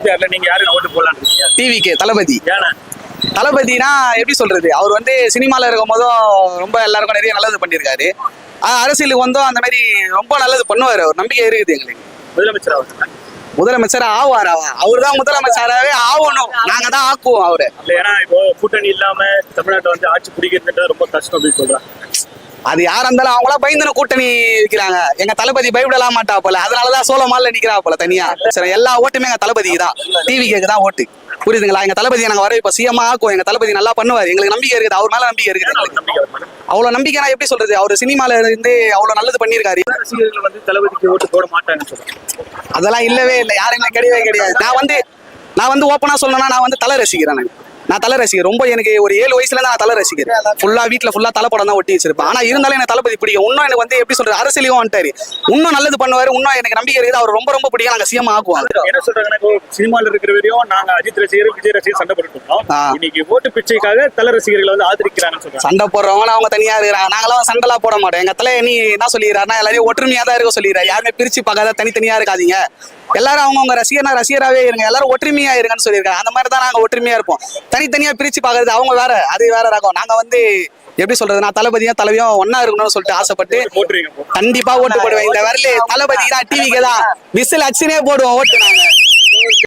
எம்ஜிஆர்ல நீங்க யாருக்கு ஓட்டு போடலான்னு இருக்கீங்க? டிவிக்கு தளபதி. ஏன்னா தளபதினா எப்படி சொல்றது, அவர் வந்து சினிமால இருக்கும் போதும் ரொம்ப எல்லாருக்கும் நிறைய நல்லது பண்ணியிருக்காரு. அரசியலுக்கு வந்தோம் அந்த மாதிரி ரொம்ப நல்லது பண்ணுவாரு. அவர் நம்பிக்கை இருக்குது எங்களுக்கு. முதலமைச்சர் அவர் முதலமைச்சர் ஆவார். அவர் தான் முதலமைச்சராகவே ஆகணும். நாங்க தான் ஆக்குவோம் அவரு. ஏன்னா இப்போ கூட்டணி இல்லாம தமிழ்நாட்டை வந்து ஆட்சி பிடிக்கிறது ரொம்ப கஷ்டம் அப்படின்னு சொல்றாங்க. அது யாரா இருந்தாலும் அவங்களா பயந்துன்னு கூட்டணி வைக்கிறாங்க. எங்க தளபதி பயப்படலாம் மாட்டா போல, அதனாலதான் சோளமால நிக்கிறா போல தனியா. சரி, எல்லா ஓட்டுமே எங்க தளபதிக்கு தான், டிவிக்கு தான் ஓட்டு. புரியுதுங்களா? எங்க தளபதியை நாங்க வர இப்ப சிஎம் ஆக்குவோம். எங்க தளபதி நல்லா பண்ணுவாரு. எங்களுக்கு நம்பிக்கை இருக்குது. அவர் மேல நம்பிக்கை இருக்குது. அவ்வளவு நம்பிக்கைனா எப்படி சொல்றது, அவர் சினிமால இருந்து அவ்வளவு நல்லது பண்ணிருக்காரு. ரசிகர்கள் வந்து தளபதிக்கு ஓட்டு போட மாட்டாங்கன்னு சொல்றாங்க. அதெல்லாம் இல்லவே இல்லை. யாருமே கிடையவே கிடையாது. நான் வந்து ஓப்பனா சொல்லணும்னா நான் வந்து தலை ரசிக்கிறேன். நான் தலை ரசிகர். ரொம்ப எனக்கு ஒரு 7 வயசுல நான் தலை ரசிகர். ஃபுல்லா வீட்டுல ஃபுல்லா தலைப்படம் தான் ஒட்டி வச்சிருப்பேன். ஆனா இருந்தாலும் எனக்கு தளபதி பிடிக்கும். இன்னும் எனக்கு வந்து எப்படி சொல்றது, அரசியலையும் வந்துட்டாரு. இன்னும் நல்லது பண்ணுவாரு. இன்னும் எனக்கு நம்பிக்கை இருக்குது. அவர் ரொம்ப ரொம்ப பிடிக்கும். நாங்க சிஎம் ஆக்குவோம். என்ன சொல்றாங்கன்னா, சினிமால இருக்கிற வரையும் நாங்க அஜித் ரசிகர் விஜய் ரசிகர் சண்டை போட்டுட்டு இருக்கோம். இன்னைக்கு ஓட்டு பிச்சைக்காக தலை ரசிகர்களை வந்து ஆதரிக்கிறாங்கன்னு சொல்றாங்க. சண்டை போடுறவங்க அவங்க தனியா இருக்கிறாங்க. நாங்களாம் சண்டைலாம் போட மாட்டோம். எங்க தலை நீ என்ன சொல்லிடுறாருன்னா, எல்லாரையும் ஒற்றுமையா தான் இருக்க சொல்லிடுறாரு. யாருமே பிரிச்சு பார்க்காத, தனித்தனியா இருக்காதீங்க, எல்லாரும் அவங்கவுங்க ரசிகராகவே இருங்க, எல்லாரும் ஒற்றுமையா இருங்கன்னு சொல்லியிருக்காங்க. அந்த மாதிரி தான் நாங்க ஒற்றுமையா இருப்போம். தனித்தனியா பிரிச்சு பார்க்கறது அவங்க வேற, அது வேற ரகம். நாங்க வந்து எப்படி சொல்றது, நான் தளபதியும் தலைவியும் ஒன்னா இருக்கணும்னு சொல்லிட்டு ஆசைப்பட்டு கண்டிப்பா ஓட்டு போடுவேன். இந்த வரல தளபதி தான், டிவிக்கு தான் விசில் அச்சுனே போடுவோம் ஓட்டு நாங்க.